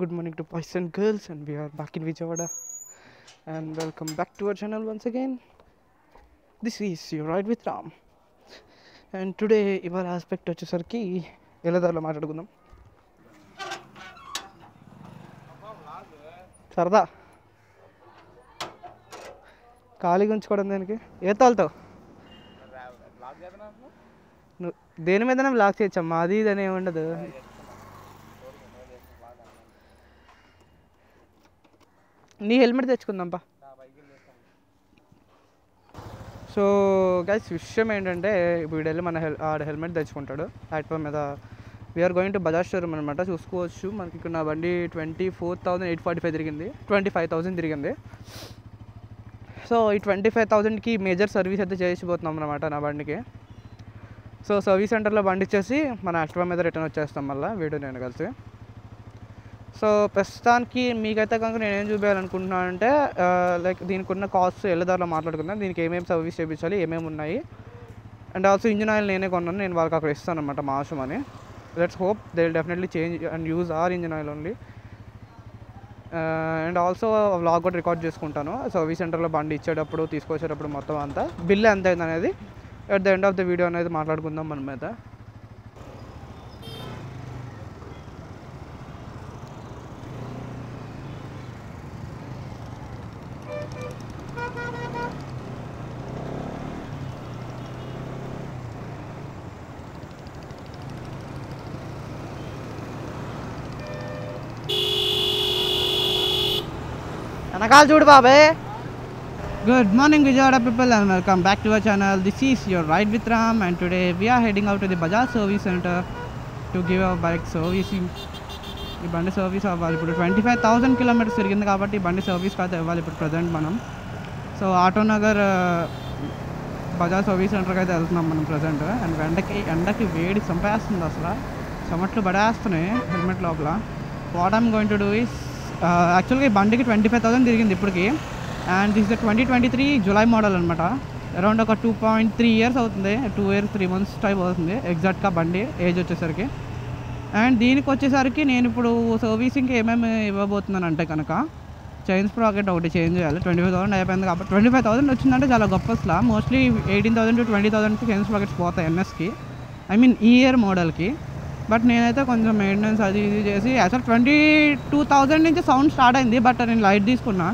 good morning to boys and girls, and we are back in Vijayawada. And welcome back to our channel once again. This is your ride with Ram. And today, ఇవాళ aspect వచ్చేసరికి ఎల్లదారిలో మాట్లాడుకుందాం. సరదా ఖాళీగా ఉంచుకోవడం దానికి ఏ తాలుతావు నువ్వు దేని మీదనే బ్లాక్ చేయొచ్చమ్మా, అది ఇదని ఏముండదు. నీ హెల్మెట్ తెచ్చుకుందాంపా. సో గైస్, విషయం ఏంటంటే ఇప్పుడు వెళ్ళి మన హెల్మెట్ తెచ్చుకుంటాడు యాక్టివా మీద. We're going to Bajaj showroom అనమాట. చూసుకోవచ్చు, మనకి ఇక్కడ నా బండి 24,845 తిరిగింది, 25,000 తిరిగింది. సో ఈ 25,000కి మేజర్ సర్వీస్ అయితే చేసిపోతున్నాం అనమాట నా బండికి. సో సర్వీస్ సెంటర్లో బండి ఇచ్చేసి మన యాక్టివా మీద రిటర్న్ వచ్చేస్తాం మళ్ళీ వీడు నేను కలిసి. సో ప్రస్తుతానికి మీకైతే కనుక నేనేం చూపించాలనుకుంటున్నానంటే లైక్ దీనికి ఉన్న కాస్ట్ ఎల్లదారిలో మాట్లాడుకుందాం. దీనికి ఏమేమి సర్వీస్ చేయించాలి, ఏమేమి ఉన్నాయి, అండ్ ఆల్సో ఇంజిన్ ఆయిల్ నేనే కొన్నాను, నేను వాళ్ళకి అక్కడ ఇస్తాను అనమాట మా అవసరం అని. Let's hope they will definitely change and use our engine oil only. And also vlog కూడా రికార్డ్ చేసుకుంటాను సర్వీస్ సెంటర్లో బండి ఇచ్చేటప్పుడు తీసుకొచ్చేటప్పుడు మొత్తం అంతా బిల్ ఎంత అయింది అనేది at the end of the video అనేది మాట్లాడుకుందాం మన మీద. వెనకాల చూడు బాబే. Good morning Vijayawada people and welcome back to our channel. This is your ride with Ram and today we are heading out to the Bajaj service center to give our bike servicing. ఈ బండి service అవ్వాలి. ఇప్పుడు 25,000 kilometres తిరిగింది కాబట్టి ఈ బండి service అయితే ఇవ్వాలి ఇప్పుడు ప్రజెంట్ మనం. సో ఆటోనగర్ బజాజ్ సర్వీస్ సెంటర్కి అయితే వెళ్తున్నాం మనం ప్రజెంట్. అండ్ ఎండకి వేడి చంపేస్తుంది, అసలు చెమట్లు పడేస్తున్నాయి హెల్మెట్ లోపల. What I'm going to do is యాక్చువల్గా ఈ బండికి 25,000 తిరిగింది ఇప్పటికి. And this the 2023 July model అనమాట. అరౌండ్ ఒక 2.3 years అవుతుంది, 2 years 3 months టైప్ అవుతుంది ఎగ్జాక్ట్గా బండి ఏజ్ వచ్చేసరికి. అండ్ దీనికి వచ్చేసరికి నేను ఇప్పుడు సర్వీసింగ్కి ఏమేమి ఇవ్వబోతున్నాను అంటే కనుక చైన్ స్ప్రాకెట్ ఒకటి చేంజ్ చేయాలి. 25,000 అయిపోయింది కాబట్టి 25,000 వచ్చిందంటే చాలా గొప్ప. అసలు మోస్ట్లీ 18,000 to 20,000కి చైన్ స్ప్రాకెట్స్ పోతాయి ఎన్ఎస్కి, ఐ మీన్ ఈ ఇయర్ మోడల్కి. బట్ నేనైతే కొంచెం మెయింటెనెన్స్ అది ఇది చేసి అసలు 22,000 నుంచి సౌండ్ స్టార్ట్ అయింది. బట్ నేను లైట్ తీసుకున్నా,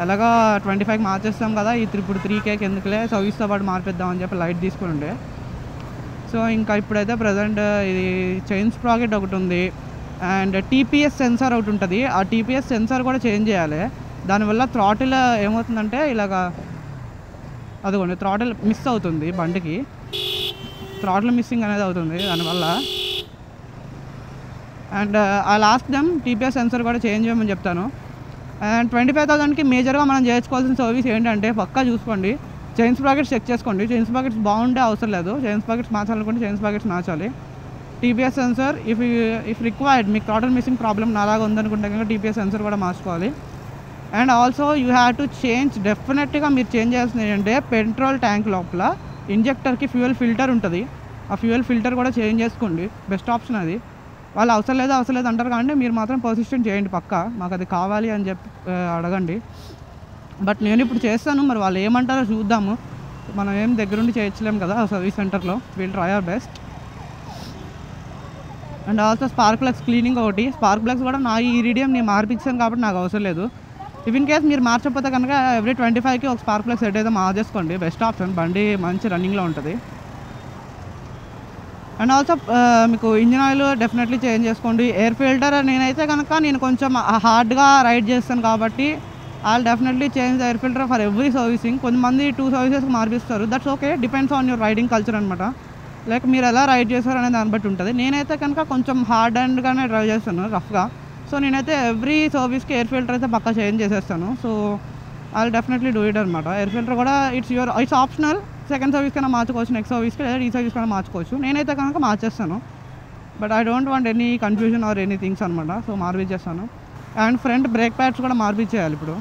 ఎలాగా 25కి మార్చేస్తాం కదా, ఇప్పుడు 3Kకి ఎందుకులే సర్వీస్తో పాటు మార్పిద్దామని చెప్పి లైట్ తీసుకుని ఉండే. సో ఇంకా ఇప్పుడైతే ప్రజెంట్ ఇది చైన్ స్ప్రాకెట్ ఒకటి ఉంది అండ్ టీపీఎస్ సెన్సార్ ఒకటి ఉంటుంది. ఆ టీపీఎస్ సెన్సార్ కూడా చేంజ్ చేయాలి. దానివల్ల థ్రాటిల్ ఏమవుతుందంటే ఇలాగా అదిగోండి థ్రాటిల్ మిస్ అవుతుంది బండికి, థ్రాటిల్ మిస్సింగ్ అనేది అవుతుంది దానివల్ల. అండ్ ఆ లాస్ట్ టైం టీపీఎస్ సెన్సర్ కూడా చేంజ్ చేయమని చెప్తాను. అండ్ 25,000కి మేజర్గా మనం చేసుకోవాల్సిన సర్వీస్ ఏంటంటే పక్కా చూసుకోండి, చైన్ స్ప్రాకెట్స్ చెక్ చేసుకోండి. చైన్ స్ప్రాకెట్స్ బాగుంటే అవసరం లేదు, చైన్ స్ప్రాకెట్స్ మార్చాలనుకుంటే చైన్ స్ప్రాకెట్స్ మార్చాలి. టీపీఎస్ సెన్సర్ ఇఫ్ రిక్వైర్డ్, మీకు థ్రాటిల్ మిస్సింగ్ ప్రాబ్లం నాలాగా ఉందనుకుంటే కనుక టీపీఎస్ సెన్సర్ కూడా మార్చుకోవాలి. And also you have to change, డెఫినెట్గా మీరు చేంజ్ చేయాల్సింది ఏంటంటే పెట్రోల్ ట్యాంక్ లోపల ఇంజెక్టర్కి ఫ్యూయల్ ఫిల్టర్ ఉంటుంది, ఆ ఫ్యూయల్ ఫిల్టర్ కూడా చేంజ్ చేసుకోండి. బెస్ట్ ఆప్షన్ అది. వాళ్ళు అవసరం లేదు అంటారు కానీ మీరు మాత్రం పర్సిస్టెంట్ చేయండి, పక్కా మాకు అది కావాలి అని చెప్పి అడగండి. బట్ నేను ఇప్పుడు చేస్తాను, మరి వాళ్ళు ఏమంటారో చూద్దాము. మనం ఏం దగ్గరుండి చేయొచ్చలేము కదా సర్వీస్ సెంటర్లో. Will try our best. And also spark plugs cleaning ఒకటి. స్పార్క్ ప్లగ్స్ కూడా నా ఈ ఇరిడియం నేను మార్పించాను కాబట్టి నాకు అవసరం లేదు. ఇఫ్ ఇన్ కేస్ మీరు మార్చకపోతే కనుక ఎవ్రీ 25కి ఒక స్పార్క్ ప్లగ్ సెట్ అయితే మార్చేసుకోండి, బెస్ట్ ఆప్షన్. బండి మంచి రన్నింగ్లో ఉంటుంది. అండ్ ఆల్సో మీకు ఇంజిన్ ఆయిల్ డెఫినెట్లీ చేంజ్ చేసుకోండి. ఎయిర్ ఫిల్టర్ నేనైతే కనుక నేను కొంచెం హార్డ్గా రైడ్ చేస్తాను కాబట్టి I'll definitely change air filter for every servicing. కొంతమంది 2 సర్వీసెస్కి మార్పిస్తారు, that's okay, depends on your riding culture అనమాట. లైక్ మీరు ఎలా రైడ్ చేస్తారు అనేది దాన్ని బట్టి ఉంటుంది. నేనైతే కనుక కొంచెం హార్డ్ అండ్గానే డ్రైవ్ చేస్తాను రఫ్గా. సో నేనైతే ఎవ్రీ సర్వీస్కి ఎయిర్ ఫిల్టర్ అయితే పక్కా చేంజ్ చేసేస్తాను. So I'll definitely do it అనమాట. ఎయిర్ ఫిల్టర్ కూడా ఇట్స్ ఆప్షనల్. సెకండ్ సర్వీస్ కన్నా మార్చుకోవచ్చు, నెక్స్ట్ సర్వీస్కి లేదా ఈ సర్వీస్ కన్నా మార్చుకోవచ్చు. నేనైతే కనుక మార్చేస్తాను, but I don't want any confusion or any things అనమాట. సో మార్పించేస్తాను. అండ్ ఫ్రంట్ బ్రేక్ ప్యాడ్స్ కూడా మార్పించేయాలి ఇప్పుడు.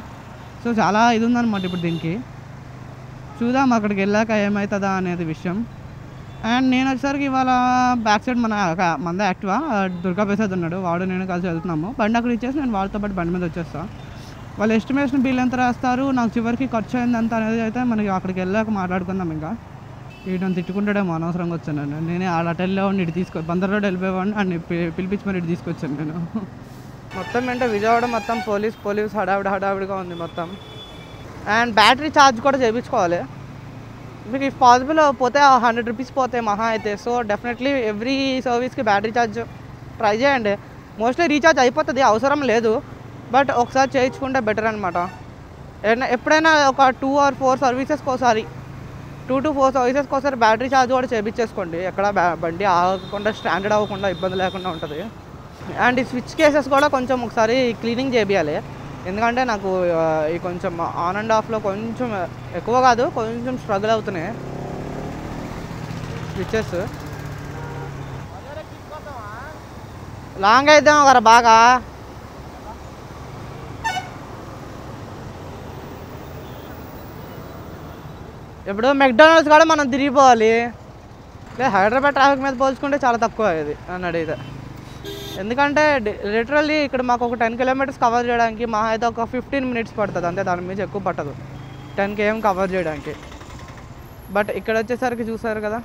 సో చాలా ఇది ఉందన్నమాట ఇప్పుడు దీనికి. చూద్దాం అక్కడికి వెళ్ళాక ఏమవుతుందా అనేది విషయం. అండ్ నేను వచ్చేసరికి ఇవాళ బ్యాక్ సైడ్ మన యాక్టివా దుర్గా ప్రసాద్ ఉన్నాడు, వాడు నేను కలిసి వెళ్తున్నాము. బండి అక్కడ ఇచ్చేసి నేను వాళ్ళతో పాటు బండి మీద వచ్చేస్తాను. వాళ్ళు ఎస్టిమేషన్ బిల్ ఎంత రాస్తారు, నాకు చివరికి ఖర్చు అయింది ఎంత అనేది అయితే మనకి అక్కడికి వెళ్ళాక మాట్లాడుకుందాం. ఇంకా వీటిని తిట్టుకుంటాడేమో అనవసరంగా వచ్చాను నేనే అటు వెళ్ళేవాడిని, ఇటు బందర్ రోడ్ వెళ్ళిపోయేవాడిని అని పిలిపించి మరి ఇటు తీసుకొచ్చాను నేను. మొత్తం అంటే విజయవాడ మొత్తం పోలీస్ హడావిడిగా ఉంది మొత్తం. అండ్ బ్యాటరీ ఛార్జ్ కూడా చేయించుకోవాలి. మీకు ఇఫ్ పాసిబుల్ పోతే 100 రూపీస్ పోతాయి మహా అయితే. సో డెఫినెట్లీ ఎవ్రీ సర్వీస్కి బ్యాటరీ ఛార్జ్ ట్రై చేయండి. మోస్ట్లీ రీఛార్జ్ అయిపోతుంది, అవసరం లేదు, బట్ ఒకసారి చేయించుకుంటే బెటర్ అనమాట. ఎప్పుడైనా ఒక 2 or 4 సర్వీసెస్కి ఒకసారి 2 to 4 సర్వీసెస్కి ఒకసారి బ్యాటరీ ఛార్జ్ కూడా చేయించేసుకోండి. ఎక్కడ బండి ఆగకుండా స్టాండర్డ్ అవ్వకుండా ఇబ్బంది లేకుండా ఉంటుంది. అండ్ ఈ స్విచ్ కేసెస్ కూడా కొంచెం ఒకసారి క్లీనింగ్ చేయాలి. ఎందుకంటే నాకు ఈ కొంచెం ఆన్ అండ్ ఆఫ్లో కొంచెం ఎక్కువ కాదు, కొంచెం స్ట్రగుల్ అవుతున్నాయి స్విచ్చెస్. లాంగ్ అయిద్దాం కదా బాగా. ఇప్పుడు మెక్డానల్డ్స్ కూడా మనం తిరిగిపోవాలి. హైదరాబాద్ ట్రాఫిక్ మీద పోల్చుకుంటే చాలా తక్కువ ఇది అని అడిగితే. ఎందుకంటే లిటరల్లీ ఇక్కడ మాకు ఒక 10 kilometers కవర్ చేయడానికి మా అయితే ఒక 15 minutes పడుతుంది అంతే, దాని మీద ఎక్కువ పట్టదు 10 km కవర్ చేయడానికి. బట్ ఇక్కడ వచ్చేసరికి చూసారు కదా,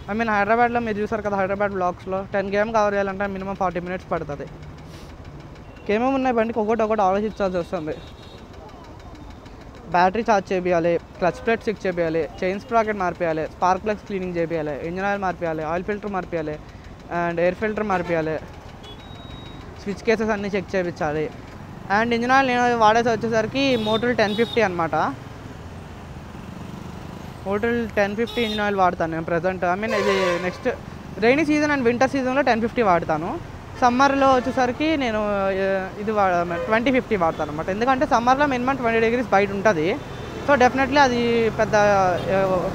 ఐ మీన్ హైదరాబాద్లో మీరు చూసారు కదా, హైదరాబాద్ బ్లాక్స్లో 10 km కవర్ చేయాలంటే మినిమం 40 minutes పడుతుంది. ఏమేమి ఉన్నాయి బండికి ఒకటి ఆలోచించాల్సి వస్తుంది. బ్యాటరీ ఛార్జ్ చేయాలి, క్లచ్ ప్లేట్ చెక్ చేయాలి, చైన్ స్ప్రాకెట్ మార్పేయాలి, స్పార్క్ ప్లగ్స్ క్లీనింగ్ చేయాలి, ఇంజిన్ ఆయిల్ మార్పేయాలి, ఆయిల్ ఫిల్టర్ మార్పేయాలి, అండ్ ఎయిర్ ఫిల్టర్ మార్పేయాలి, స్విచ్ కేసెస్ అన్నీ చెక్ చేయించాలి. అండ్ ఇంజిన్ ఆయిల్ నేను వాడేసి వచ్చేసరికి మోటల్ 1050 అనమాట. మోటల్ 1050 ఇంజిన్ ఆయిల్ వాడతాను నేను ప్రజెంట్. ఐ మీన్ ఇది next rainy season and winter సీజన్లో 1050 వాడతాను. సమ్మర్లో వచ్చేసరికి నేను ఇది 2050 వాడతాను అనమాట. ఎందుకంటే సమ్మర్లో మినిమం 20 degrees బయట ఉంటుంది. సో డెఫినెట్లీ అది పెద్ద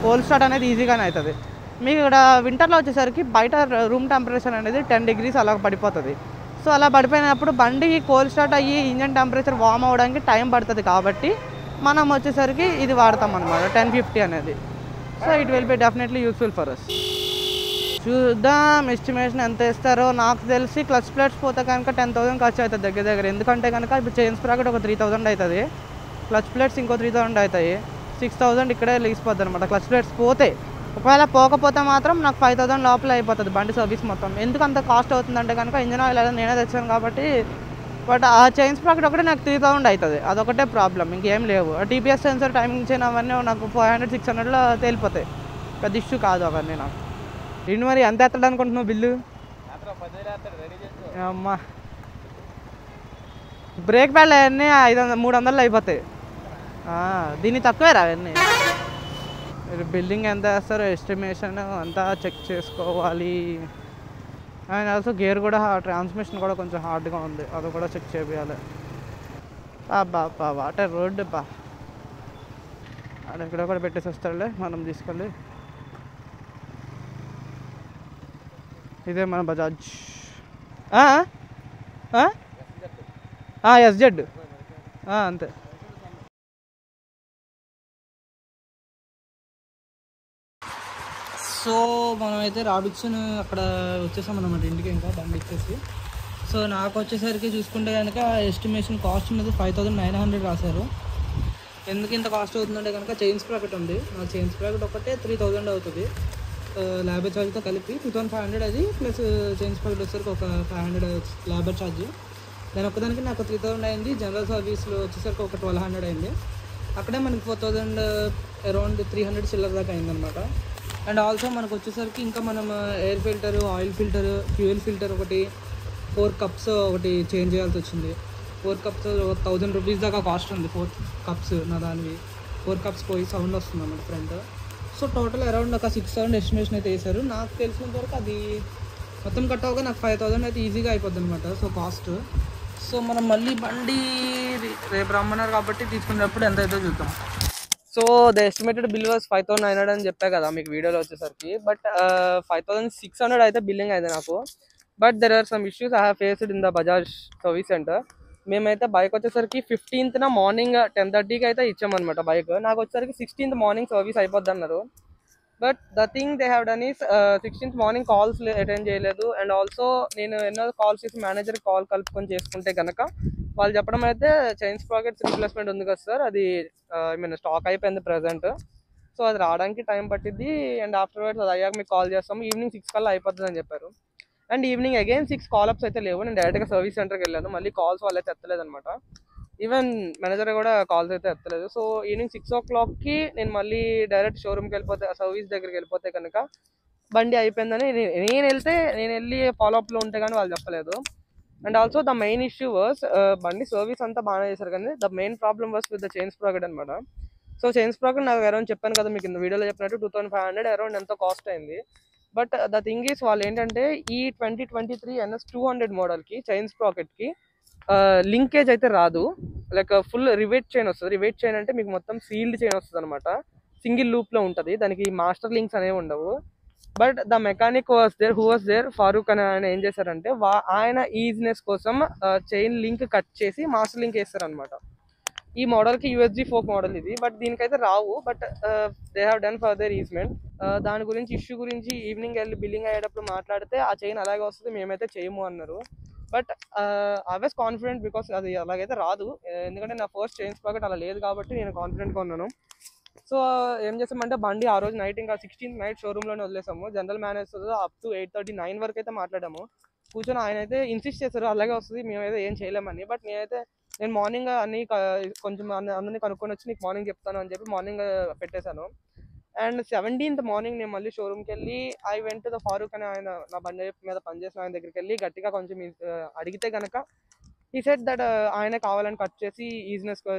కోల్డ్ స్టార్ట్ అనేది ఈజీగానే అవుతుంది. మీకు ఇక్కడ వింటర్లో వచ్చేసరికి బయట రూమ్ టెంపరేచర్ అనేది 10 degrees అలా పడిపోతుంది. సో అలా పడిపోయినప్పుడు బండికి కోల్డ్ స్టార్ట్ అయ్యి ఇంజన్ టెంపరేచర్ వార్మ్ అవ్వడానికి టైం పడుతుంది. కాబట్టి మనం వచ్చేసరికి ఇది వాడతాం అనమాట 1050 అనేది. So it will be definitely useful for us. చూద్దాం ఎస్టిమేషన్ ఎంత ఇస్తారో. నాకు తెలిసి క్లచ్ ప్లేట్స్ పోతే కనుక 10,000 ఖర్చు అవుతుంది దగ్గర. ఎందుకంటే కనుక ఇప్పుడు చైన్ స్ప్రాకెట్ ఒక 3,000 అవుతుంది, క్లచ్ ప్లేట్స్ ఇంకో 3,000 అవుతాయి, 6,000 ఇక్కడే లేచిపోద్ది అనమాట క్లచ్ ప్లేట్స్ పోతే. ఒకవేళ పోకపోతే మాత్రం నాకు 5,000 లోపల అయిపోతుంది బండి సర్వీస్ మొత్తం. ఎందుకు అంత కాస్ట్ అవుతుందంటే కనుక ఇంజన్ ఆయిల్ అలా నేనే తెచ్చాను కాబట్టి. బట్ ఆ చైన్ స్ప్రాకెట్ ఒకటే నాకు 3,000 అవుతుంది, అదొకటే ప్రాబ్లం, ఇంకేం లేవు. టీపీఎస్ సెన్సర్ టైమింగ్ చైన్ అవన్నీ నాకు 500-600లో తేలిపోతాయి, పెద్ద ఇష్యూ కాదు అవన్నీ నాకు. ఇంటి మరి ఎంత ఎత్తడం అనుకుంటున్నావు బిల్లు? అమ్మా బ్రేక్ ప్యాడ్లు అవన్నీ 500-300 అయిపోతాయి. దీన్ని తక్కువే రా అవన్నీ. బిల్డింగ్ ఎంత వేస్తారో ఎస్టిమేషన్ అంతా చెక్ చేసుకోవాలి. అండ్ ఆల్సో గేర్ కూడా ట్రాన్స్మిషన్ కూడా కొంచెం హార్డ్గా ఉంది, అది కూడా చెక్ చేయాలి. బా వాటర్ రోడ్డు బా ఇక్కడ కూడా పెట్టేసి వస్తాడులే, మనం తీసుకెళ్ళి. ఇదే మన బజాజ్ SZ అంతే. సో మనమైతే రాబిట్సన్ అక్కడ వచ్చేసాం అన్నమాట ఇంటికి, ఇంకా బండి ఇచ్చేసి. సో నాకు వచ్చేసరికి చూసుకుంటే కనుక ఎస్టిమేషన్ కాస్ట్ ఉన్నది 5,900 రాశారు. ఎందుకు ఇంత కాస్ట్ అవుతుందంటే కనుక చైన్ స్ప్రాకెట్ ఉంది, నా చైన్ స్ప్రాకెట్ ఒకటే 3,000 అవుతుంది, లేబర్ ఛార్జ్తో కలిపి 2,500 అది, ప్లస్ చైన్ స్ప్రాకెట్ వచ్చేసరికి ఒక 500 లేబర్ ఛార్జ్. దాని ఒక్కదానికి నాకు 3,000 అయింది. జనరల్ సర్వీస్లో వచ్చేసరికి ఒక 1,200 అయింది. అక్కడే మనకి 4,000 అరౌండ్ 300 చిల్లర దాకా అయిందనమాట. అండ్ ఆల్సో మనకు వచ్చేసరికి ఇంకా మనం air filter, oil filter, fuel filter ఒకటి, 4 cups ఒకటి చేంజ్ చేయాల్సి వచ్చింది. 4 cups 1,000 రూపీస్ దాకా కాస్ట్ ఉంది. 4 cups నా దానివి 4 cups పోయి సౌండ్ వస్తుంది అన్నమాట ఫ్రంట్. సో టోటల్ అరౌండ్ ఒక 6,000 ఎస్టిమేషన్ అయితే వేశారు. నాకు తెలిసినంత వరకు అది మొత్తం కట్ అవ్వగా నాకు 5,000 అయితే ఈజీగా అయిపోద్ది అనమాట. So cost. సో మనం మళ్ళీ బండి రేపు రమ్మన్నారు కాబట్టి తీసుకునేటప్పుడు ఎంత అయితే చూద్దాం. So the estimated bill was 5,900 అని చెప్పా కదా మీకు వీడియోలో వచ్చేసరికి. బట్ 5,600 అయితే బిల్లింగ్ అయితే నాకు. But there are some issues I have faced in the Bajaj service centre. మేమైతే బైక్ వచ్చేసరికి 15th మార్నింగ్ 10:30కి అయితే ఇచ్చామన్నమాట బైక్. నాకు వచ్చేసరికి 16th మార్నింగ్ సర్వీస్ అయిపోద్ది అన్నారు. But the thing they have done is 16th morning calls attend చేయలేదు. అండ్ ఆల్సో నేను ఎన్నో కాల్స్ చేసి మేనేజర్ కాల్ కలుపుకొని చేసుకుంటే కనుక వాళ్ళు చెప్పడం అయితే చైన్ స్ప్రాకెట్స్ రీప్లేస్మెంట్ ఉంది కదా సార్, అది ఐ మీన్ స్టాక్ అయిపోయింది ప్రజెంట్, సో అది రావడానికి టైం పట్టిద్ది, అండ్ ఆఫ్టర్వర్డ్స్ అది అయ్యాక మీకు కాల్ చేస్తాము, ఈవినింగ్ 6 కల్లా అయిపోతుంది అని చెప్పారు. అండ్ ఈవినింగ్ అగైన్ 6 కాల్అప్స్ అయితే లేవు. నేను డైరెక్ట్గా సర్వీస్ సెంటర్కి వెళ్ళాను, మళ్ళీ కాల్స్ వాళ్ళైతే ఎత్తలేదు అనమాట. ఈవెన్ మేనేజర్ కూడా కాల్స్ అయితే ఎత్తలేదు. సో ఈవినింగ్ 6 o'clockకి నేను మళ్ళీ డైరెక్ట్ షోరూమ్కి వెళ్ళిపోతే, సర్వీస్ దగ్గరికి వెళ్ళిపోతే కనుక బండి అయిపోయిందని నేను వెళ్ళి ఫాలోఅప్లో ఉంటే కానీ వాళ్ళు చెప్పలేదు. And also the main issue was, బండి సర్వీస్ అంతా బాగానే చేశారు కానీ the main problem was with the chain sprocket అనమాట. సో చైన్ స్ప్రాకెట్ నాకు అరౌండ్ చెప్పాను కదా మీకు, వీడియోలో చెప్పినట్టు 2500 అరౌండ్ ఎంతో కాస్ట్ అయింది. బట్ ద థింగ్ ఈస్ వాళ్ళు ఏంటంటే ఈ 2023 NS 200 మోడల్కి చైన్ స్ప్రాకెట్కి లింకేజ్ అయితే రాదు. లైక్ ఫుల్ రివేట్ చైన్ వస్తుంది. రివేట్ చైన్ అంటే మీకు మొత్తం సీల్డ్ చైన్ వస్తుంది అనమాట, సింగిల్ లూప్లో ఉంటుంది, దానికి మాస్టర్ లింక్స్ అనేవి ఉండవు. But the mechanic who was there Farooq అని ఆయన ఏం చేశారంటే ఆయన ఈజినెస్ కోసం చైన్ లింక్ కట్ చేసి మాస్టర్ లింక్ వేస్తారనమాట. ఈ మోడల్కి USG ఫోక్ మోడల్ ఇది, బట్ దీనికైతే రావు. But they have done for their easement. దాని గురించి ఇష్యూ గురించి ఈవినింగ్ వెళ్ళి బిల్లింగ్ అయ్యేటప్పుడు మాట్లాడితే ఆ చైన్ అలాగే వస్తుంది, మేమైతే చేయము అన్నారు. But I was confident because అది అలాగైతే రాదు, ఎందుకంటే నా ఫస్ట్ చైన్ స్ప్రాకెట్ అలా లేదు కాబట్టి నేను కాన్ఫిడెంట్గా ఉన్నాను. సో ఏం చేసామంటే బండి ఆ రోజు నైట్, ఇంకా 16th నైట్ షోరూంలోనే వదిలేసాము. జనరల్ మేనేజర్ అప్ టు 8:30 9 వరకు అయితే మాట్లాడాము కూర్చొని. ఆయన అయితే ఇన్సిస్ట్ చేశారు అలాగే వస్తుంది, మేమైతే ఏం చేయలేమని. బట్ నేను మార్నింగ్ అన్ని కొంచెం అందరినీ కనుక్కొని వచ్చి నీకు మార్నింగ్ చెప్తాను అని చెప్పి మార్నింగ్ పెట్టేశాను. అండ్ 17th మార్నింగ్ నేను మళ్ళీ షోరూమ్కి వెళ్ళి I went to the Farooq అని ఆయన నా బండి మీద పనిచేసిన ఆయన దగ్గరికి వెళ్ళి గట్టిగా కొంచెం అడిగితే కనుక ఈ సెట్ దట్ ఆయన కావాలని కట్ చేసి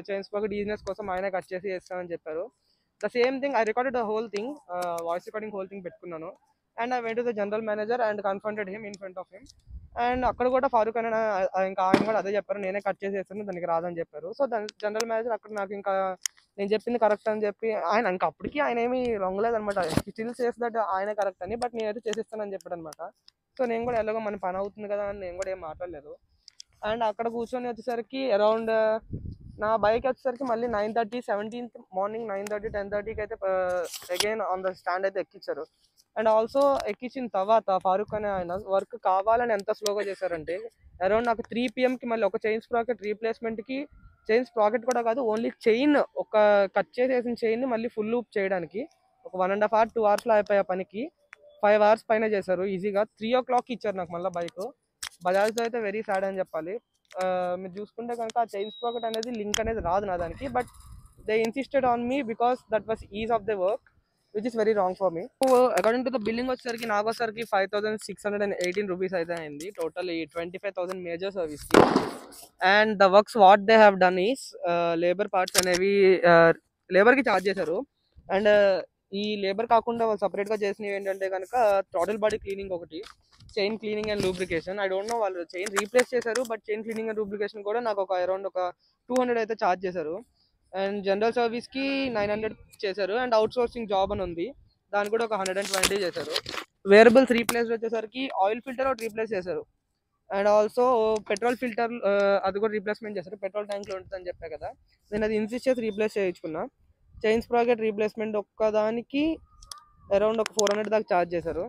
చైన్ స్ప్రాకెట్ ఈజినెస్ కోసం ఆయన కట్ చేసి చేస్తానని చెప్పారు. The same thing I recorded the whole thing, voice recording whole thing పెట్టుకున్నాను. And I went to the general manager and confronted him in front of him. And అక్కడ కూడా ఫారూక్ అని ఇంకా ఆయన కూడా అదే చెప్పారు, నేనే కట్ చేసేస్తాను దానికి రాదని చెప్పారు. సో జనరల్ మేనేజర్ అక్కడ నాకు ఇంకా నేను చెప్పింది కరెక్ట్ అని చెప్పి, ఆయన ఇంకా అప్పటికి ఆయన ఏమి లొంగలేదనమాట, స్టిల్ సేస్ దట్ ఆయన కరెక్ట్ అని, బట్ నేనైతే చేసేస్తానని చెప్పాడు అనమాట. సో నేను కూడా ఎలాగో మన పని అవుతుంది కదా అని నేను కూడా ఏం మాట్లాడలేదు. అండ్ అక్కడ కూర్చొని వచ్చేసరికి అరౌండ్ నా బైక్ వచ్చేసరికి మళ్ళీ 9:30 17th మార్నింగ్ 9:30 10:30కి అయితే అగైన్ ఆన్ ద స్టాండ్ అయితే ఎక్కించారు. అండ్ ఆల్సో ఎక్కించిన తర్వాత ఫారూక్ అనే ఆయన వర్క్ కావాలని ఎంత స్లోగా చేశారంటే అరౌండ్ నాకు 3 PM మళ్ళీ ఒక చైన్ స్ప్రాకెట్ రీప్లేస్మెంట్కి, చైన్ స్ప్రాకెట్ కూడా కాదు ఓన్లీ చైన్, ఒక కట్ చేసేసిన చైన్ మళ్ళీ ఫుల్ లూప్ చేయడానికి ఒక 1.5 hour 2 hours అయిపోయే పనికి 5 hours పైన చేశారు ఈజీగా. 3 o'clock ఇచ్చారు నాకు మళ్ళీ బైక్. బజాజ్తో అయితే వెరీ సాడ్ అని చెప్పాలి. మీరు చూసుకుంటే కనుక ఆ చైన్ స్ప్రాకెట్ అనేది లింక్ అనేది రాదు నా దానికి. But they insisted on me because that was is of the work which is very wrong for me. So according to the billing వచ్చేసరికి నాకు వచ్చేసరికి 5,618 రూపీస్ అయితే అయింది టోటల్ ఈ 25,000 మేజర్ సర్వీస్కి. And the works what they have done is labour parts అనేవి లేబర్కి charge చేశారు. And ఈ లేబర్ కాకుండా వాళ్ళు సపరేట్గా చేసినవి ఏంటంటే కనుక థ్రాటిల్ బాడీ క్లీనింగ్ ఒకటి, chain cleaning and lubrication. I don't know వాళ్ళు చైన్ రీప్లేస్ చేశారు, but chain cleaning and lubrication కూడా నాకు అరౌండ్ ఒక 200 అయితే ఛార్జ్ చేశారు. అండ్ జనరల్ సర్వీస్కి 900 చేశారు. అండ్ అవుట్ సోర్సింగ్ జాబ్ అని ఉంది, దానికి కూడా ఒక 120 చేశారు. వేరబుల్స్ రీప్లేస్ వచ్చేసరికి ఆయిల్ ఫిల్టర్ ఒకటి రీప్లేస్ చేశారు. అండ్ ఆల్సో పెట్రోల్ ఫిల్టర్ అది కూడా రీప్లేస్మెంట్ చేశారు, పెట్రోల్ ట్యాంక్లో ఉంటుందని చెప్పా కదా, నేను అది ఇన్సిస్ట్ చేసి రీప్లేస్ చేయించుకున్నా. చైన్ స్ప్రాకెట్ రీప్లేస్మెంట్ ఒక్కదానికి అరౌండ్ ఒక 400 దాకా ఛార్జ్ చేశారు.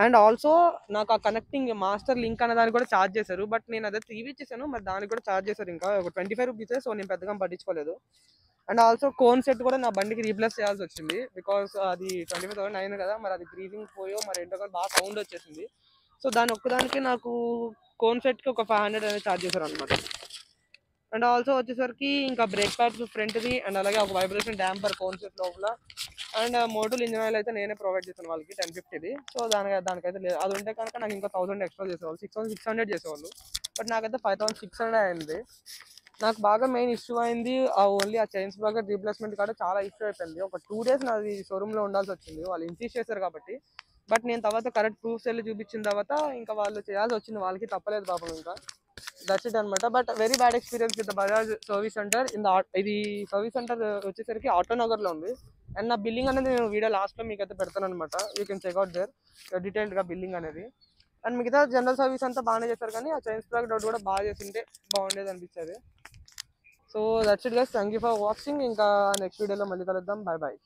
అండ్ ఆల్సో నాకు ఆ కనెక్టింగ్ మాస్టర్ లింక్ అనే దానికి కూడా ఛార్జ్ చేశారు, బట్ నేను అదే తీపిచ్చేసాను, మరి దానికి కూడా ఛార్జ్ చేశారు ఇంకా ఒక 25 రూపీసే. సో నేను పెద్దగా పట్టించుకోలేదు. అండ్ ఆల్సో కోన్ సెట్ కూడా నా బండికి రీప్లేస్ చేయాల్సి వచ్చింది బికాస్ అది 25,000 అయింది కదా, మరి అది గ్రీజింగ్ పోయో మరి ఏంటో కానీ బాగా సౌండ్ వచ్చేసింది. సో దాని ఒక్కదానికి నాకు కోన్ సెట్కి ఒక 500 అనేది ఛార్జ్ చేశారు అనమాట. అండ్ ఆల్సో వచ్చేసరికి ఇంకా బ్రేక్ ప్యాడ్స్ ఫ్రంట్ది అండ్ అలాగే ఒక వైబ్రేషన్ డ్యాంపర్ కోన్ సెట్ లోపల. అండ్ మోటల్ ఇంజిన్ ఆయిల్ అయితే నేనే ప్రొవైడ్ చేశాను వాళ్ళకి 1050ది. సో దానికైతే లేదు, అది ఉంటే కనుక నాకు ఇంకా 1000 ఎక్స్ట్రా చేసేవాళ్ళు, 6,600 చేసేవాళ్ళు. బట్ నాకైతే 5,600 అయింది. నాకు బాగా మెయిన్ ఇష్యూ అయింది ఓన్లీ ఆ చైన్ స్ప్రాకెట్ రీప్లేస్మెంట్ కూడా చాలా ఇష్యూ అయిపోయింది. ఒక 2 days నాది షోరూంలో ఉండాల్సి వచ్చింది, వాళ్ళు ఇన్సిస్ట్ చేశారు కాబట్టి. బట్ నేను తర్వాత కరెక్ట్ ప్రూఫ్స్ వెళ్ళి చూపించిన తర్వాత ఇంకా వాళ్ళు చేయాల్సి వచ్చింది, వాళ్ళకి తప్పలేదు పాపం. ఇంకా దట్స్ ఇట్ అనమాట. But very bad experience with Bajaj service centre. ఇది సర్వీస్ సెంటర్ వచ్చేసరికి ఆటోనగర్లో ఉంది. అండ్ నా బిల్లింగ్ అనేది నేను వీడియో లాస్ట్లో మీకు అయితే పెడతాను అనమాట, యూ కెన్ చెక్అవుట్ దేర్ డీటెయిల్డ్గా బిల్లింగ్ అనేది. అండ్ మిగతా జనరల్ సర్వీస్ అంతా బాగానే చేస్తారు, కానీ ఆ చైన్ స్ప్రాకెట్ అవుట్ కూడా బాగా చేసింటే బాగుండేది అనిపించేది. So that's it guys, thank you for watching. ఇంకా నెక్స్ట్ వీడియోలో మళ్ళీ కలుద్దాం, బాయ్ బాయ్.